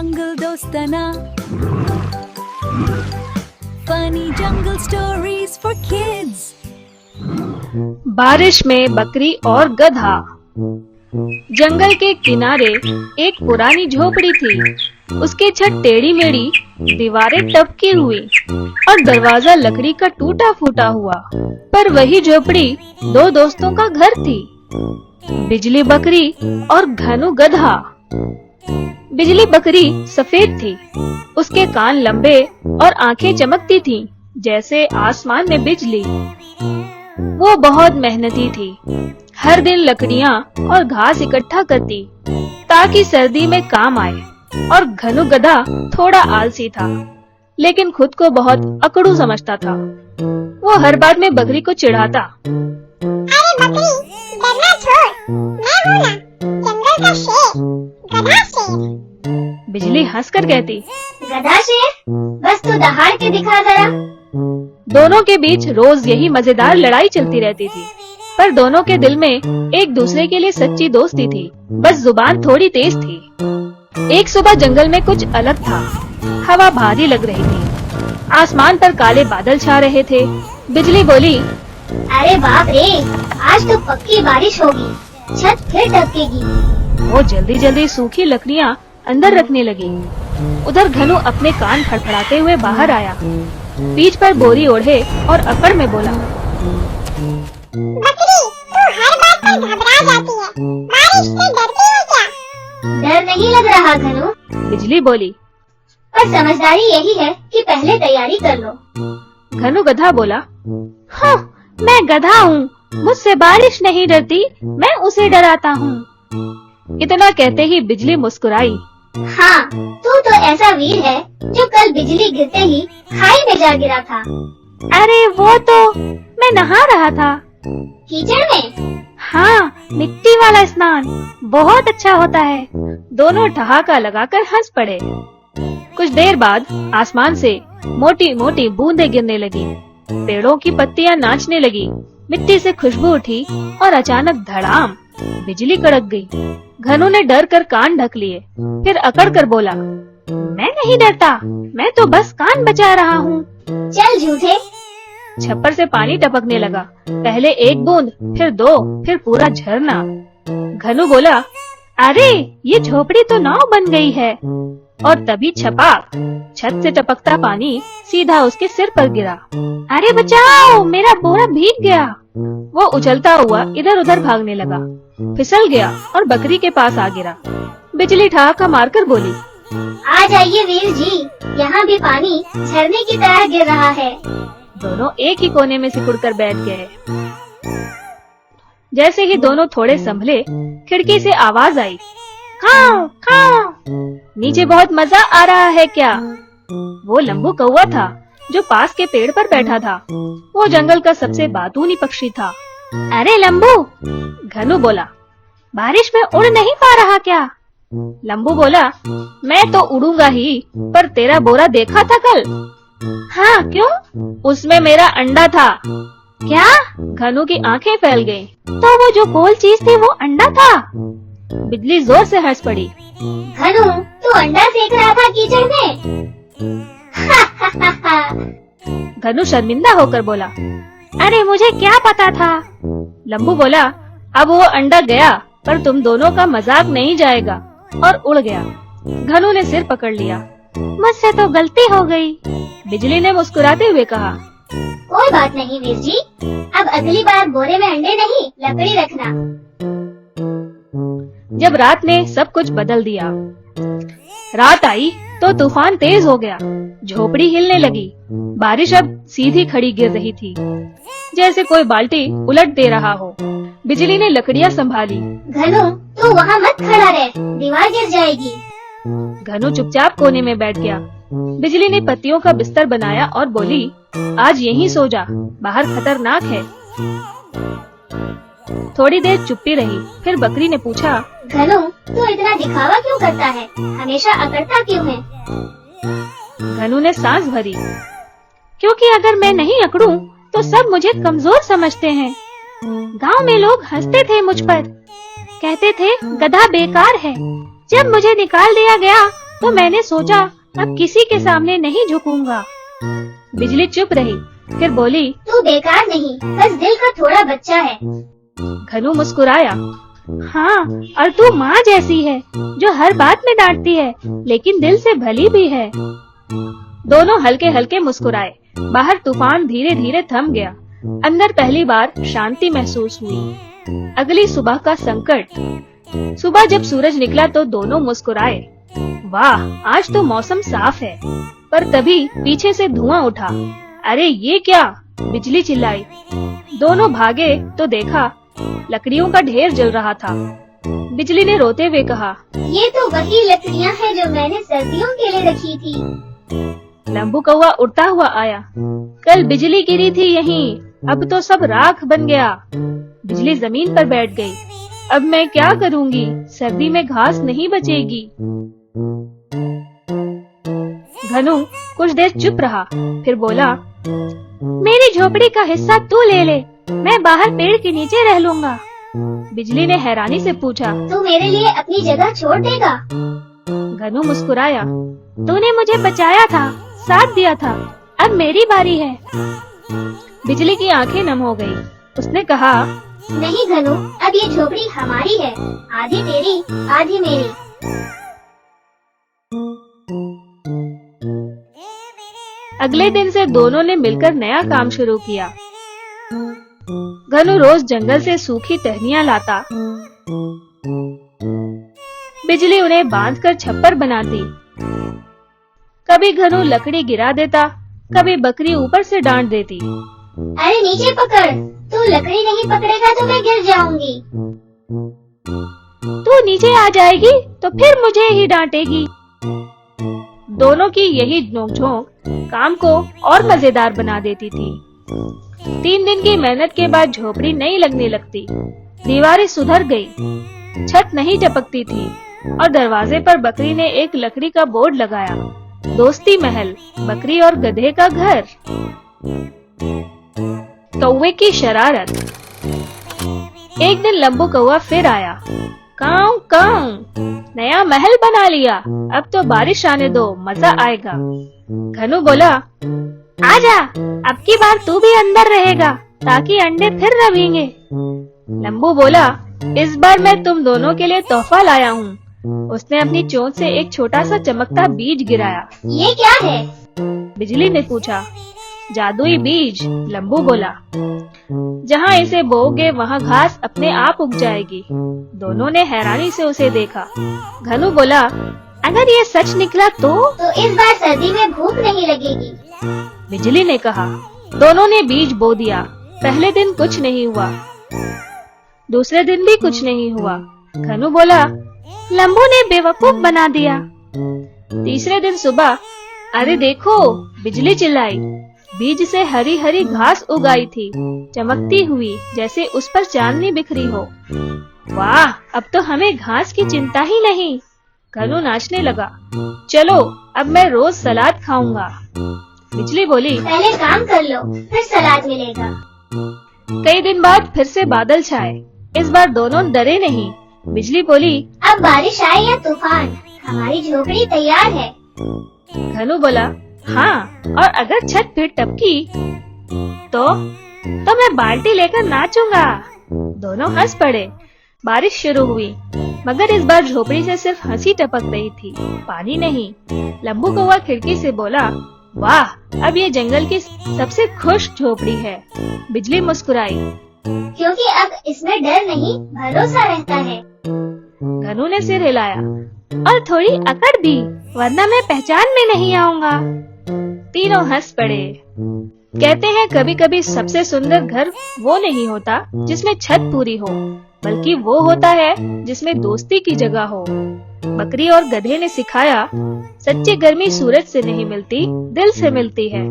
जंगल दोस्ताना funny jungle stories for kids. बारिश में बकरी और गधा। जंगल के किनारे एक पुरानी झोपड़ी थी। उसकी छत टेढ़ी मेढ़ी, दीवारें टपकी हुई और दरवाजा लकड़ी का टूटा फूटा हुआ। पर वही झोपड़ी दो दोस्तों का घर थी, बिजली बकरी और घनु गधा। बिजली बकरी सफेद थी, उसके कान लंबे और आंखें चमकती थीं, जैसे आसमान में बिजली। वो बहुत मेहनती थी, हर दिन लकड़ियाँ और घास इकट्ठा करती ताकि सर्दी में काम आए। और घनु गधा थोड़ा आलसी था, लेकिन खुद को बहुत अकड़ू समझता था। वो हर बात में बकरी को चिढ़ाता। अरे बकरी, डरना छोड़, मैं हूँ ना, जंगल का शेर, गधा शेर। बिजली हंसकर कहती, गधा शेर, बस तू दहाड़ के दिखा जरा। दोनों के बीच रोज यही मजेदार लड़ाई चलती रहती थी, पर दोनों के दिल में एक दूसरे के लिए सच्ची दोस्ती थी, बस जुबान थोड़ी तेज थी। एक सुबह जंगल में कुछ अलग था। हवा भारी लग रही थी, आसमान पर काले बादल छा रहे थे। बिजली बोली, अरे बाप रे, आज तो पक्की बारिश होगी, छत फिर ढकेगी। वो जल्दी जल्दी सूखी लकड़ियाँ अंदर रखने लगी। उधर घनु अपने कान फड़फड़ाते हुए बाहर आया, पीठ पर बोरी ओढ़े और अकड़ में बोला, बकरी, तू हर बात पर घबरा जाती है, बारिश से डरती है क्या? डर नहीं लग रहा घनु। बिजली बोली, पर समझदारी यही है कि पहले तैयारी कर लो। घनु गधा बोला, हाँ, मैं गधा हूँ, मुझसे बारिश नहीं डरती, मैं उसे डराता हूँ। इतना कहते ही बिजली मुस्कुराई। हाँ, तू तो ऐसा वीर है जो कल बिजली गिरते ही खाई में जा गिरा था। अरे वो तो मैं नहा रहा था। कीचड़ में? हाँ, मिट्टी वाला स्नान बहुत अच्छा होता है। दोनों ठहाका लगाकर हंस पड़े। कुछ देर बाद आसमान से मोटी मोटी बूंदें गिरने लगी, पेड़ों की पत्तियां नाचने लगी, मिट्टी से खुशबू उठी और अचानक धड़ाम बिजली कड़क गई। घनु ने डर कर कान ढक लिए, फिर अकड़ कर बोला, मैं नहीं डरता, मैं तो बस कान बचा रहा हूँ। चल झूठे। छप्पर से पानी टपकने लगा, पहले एक बूंद, फिर दो, फिर पूरा झरना। घनु बोला, अरे ये झोपड़ी तो नाव बन गई है। और तभी छपाक, छत से टपकता पानी सीधा उसके सिर पर गिरा। अरे बचाओ, मेरा बोरा भीग गया। वो उछलता हुआ इधर उधर भागने लगा, फिसल गया और बकरी के पास आ गिरा। बिजली ठहाका मारकर बोली, आ जाइए वीर जी, यहाँ भी पानी झरने की तरह गिर रहा है। दोनों एक ही कोने में सिकुड़कर बैठ गए। जैसे ही दोनों थोड़े संभले, खिड़की से आवाज आई, खाओ खाओ। नीचे बहुत मजा आ रहा है क्या? वो लंबू कौवा था जो पास के पेड़ पर बैठा था। वो जंगल का सबसे बातूनी पक्षी था। अरे लंबू, घनु बोला, बारिश में उड़ नहीं पा रहा क्या? लंबू बोला, मैं तो उड़ूंगा ही, पर तेरा बोरा देखा था कल? हाँ, क्यों? उसमें मेरा अंडा था। क्या? घनु की आंखें फैल गईं। तो वो जो गोल चीज थी वो अंडा था? बिजली जोर से हंस पड़ी। घनु, तू अंडा सेक रहा था कीचड़ में? घनु शर्मिंदा होकर बोला, अरे मुझे क्या पता था। लंबू बोला, अब वो अंडा गया, पर तुम दोनों का मजाक नहीं जाएगा, और उड़ गया। घनु ने सिर पकड़ लिया, मुझसे तो गलती हो गई। बिजली ने मुस्कुराते हुए कहा, कोई बात नहीं वीर जी, अब अगली बार बोरे में अंडे नहीं, लकड़ी रखना। जब रात ने सब कुछ बदल दिया। रात आई तो तूफान तेज हो गया, झोपड़ी हिलने लगी। बारिश अब सीधी खड़ी गिर रही थी, जैसे कोई बाल्टी उलट दे रहा हो। बिजली ने लकड़ियाँ संभाली। घनु, तू वहाँ मत खड़ा रह, दीवार गिर जाएगी। घनु चुपचाप कोने में बैठ गया। बिजली ने पत्तियों का बिस्तर बनाया और बोली, आज यहीं सो जा, बाहर खतरनाक है। थोड़ी देर चुप्पी रही, फिर बकरी ने पूछा, घनु, तू इतना दिखावा क्यों करता है, हमेशा अकड़ता क्यों है? घनु ने सांस भरी, क्योंकि अगर मैं नहीं अकड़ूं तो सब मुझे कमजोर समझते हैं। गांव में लोग हंसते थे मुझ पर, कहते थे गधा बेकार है। जब मुझे निकाल दिया गया तो मैंने सोचा अब किसी के सामने नहीं झुकूंगा। बिजली चुप रही, फिर बोली, तू बेकार नहीं, बस दिल का थोड़ा बच्चा है। घनु मुस्कुराया, हाँ, और तू माँ जैसी है जो हर बात में डांटती है लेकिन दिल से भली भी है। दोनों हल्के हल्के मुस्कुराए। बाहर तूफान धीरे धीरे थम गया। अंदर पहली बार शांति महसूस हुई। अगली सुबह का संकट। सुबह जब सूरज निकला तो दोनों मुस्कुराए। वाह, आज तो मौसम साफ है। पर तभी पीछे से धुआं उठा। अरे ये क्या? बिजली चिल्लाई। दोनों भागे तो देखा लकड़ियों का ढेर जल रहा था। बिजली ने रोते हुए कहा, ये तो वही लकड़ियाँ हैं जो मैंने सर्दियों के लिए रखी थी। लंबू कौवा उड़ता हुआ आया। कल बिजली गिरी थी यहीं, अब तो सब राख बन गया। बिजली जमीन पर बैठ गई। अब मैं क्या करूंगी? सर्दी में घास नहीं बचेगी। घनु कुछ देर चुप रहा, फिर बोला, मेरी झोपड़ी का हिस्सा तू ले ले, मैं बाहर पेड़ के नीचे रह लूंगा। बिजली ने हैरानी से पूछा, तू मेरे लिए अपनी जगह छोड़ देगा? घनु मुस्कुराया, तूने मुझे बचाया था, साथ दिया था, अब मेरी बारी है। बिजली की आंखें नम हो गई। उसने कहा, नहीं घनु, अब ये झोपड़ी हमारी है, आधी तेरी आधी मेरी। अगले दिन से दोनों ने मिलकर नया काम शुरू किया। घनु रोज जंगल से सूखी टहनियाँ लाता। बिजली उन्हें बांधकर छप्पर बनाती। कभी घनु लकड़ी गिरा देता, कभी बकरी ऊपर से डांट देती। अरे नीचे पकड़, तू लकड़ी नहीं पकड़ेगा तो मैं गिर जाऊंगी। तू नीचे आ जाएगी तो फिर मुझे ही डांटेगी। दोनों की यही नोकझोंक काम को और मजेदार बना देती थी। 3 दिन की मेहनत के बाद झोपड़ी नहीं लगने लगती। दीवारें सुधर गई, छत नहीं टपकती थी और दरवाजे पर बकरी ने एक लकड़ी का बोर्ड लगाया, दोस्ती महल, बकरी और गधे का घर। कौवे की शरारत। एक दिन लंबू कौवा फिर आया। काऊ काऊ, नया महल बना लिया, अब तो बारिश आने दो, मजा आएगा। घनु बोला, आजा, अब की बार तू भी अंदर रहेगा ताकि अंडे फिर रवेंगे। लंबू बोला, इस बार मैं तुम दोनों के लिए तोहफा लाया हूँ। उसने अपनी चोंच से एक छोटा सा चमकता बीज गिराया। ये क्या है? बिजली ने पूछा। जादुई बीज, लंबू बोला। जहाँ इसे बोओगे वहाँ घास अपने आप उग जाएगी। दोनों ने हैरानी से उसे देखा। घनु बोला, अगर ये सच निकला तो इस बार सर्दी में भूख नहीं लगेगी। बिजली ने कहा। दोनों ने बीज बो दिया। पहले दिन कुछ नहीं हुआ, दूसरे दिन भी कुछ नहीं हुआ। घनु बोला, लंबू ने बेवकूफ बना दिया। तीसरे दिन सुबह, अरे देखो, बिजली चिल्लाई। बीज से हरी हरी घास उगाई थी, चमकती हुई, जैसे उस पर चांदनी बिखरी हो। वाह, अब तो हमें घास की चिंता ही नहीं। घनु नाचने लगा। चलो, अब मैं रोज सलाद खाऊंगा। बिजली बोली, पहले काम कर लो, फिर सलाद मिलेगा। कई दिन बाद फिर से बादल छाए। इस बार दोनों डरे नहीं। बिजली बोली, अब बारिश आए या तूफान, हमारी झोपड़ी तैयार है। घनु बोला, हाँ, और अगर छत फिर टपकी तो मैं बाल्टी लेकर नाचूंगा। दोनों हंस पड़े। बारिश शुरू हुई, मगर इस बार झोपड़ी से सिर्फ हंसी टपक रही थी, पानी नहीं। लंबू कौवा खिड़की से बोला, वाह, अब ये जंगल की सबसे खुश झोपड़ी है। बिजली मुस्कुराई, क्योंकि अब इसमें डर नहीं, भरोसा रहता है। घनु ने सिर हिलाया, और थोड़ी अकड़ भी, वरना मैं पहचान में नहीं आऊंगा। तीनों हंस पड़े। कहते हैं कभी कभी सबसे सुंदर घर वो नहीं होता जिसमें छत पूरी हो, बल्कि वो होता है जिसमें दोस्ती की जगह हो। बकरी और गधे ने सिखाया, सच्ची गर्मी सूरज से नहीं मिलती, दिल से मिलती है।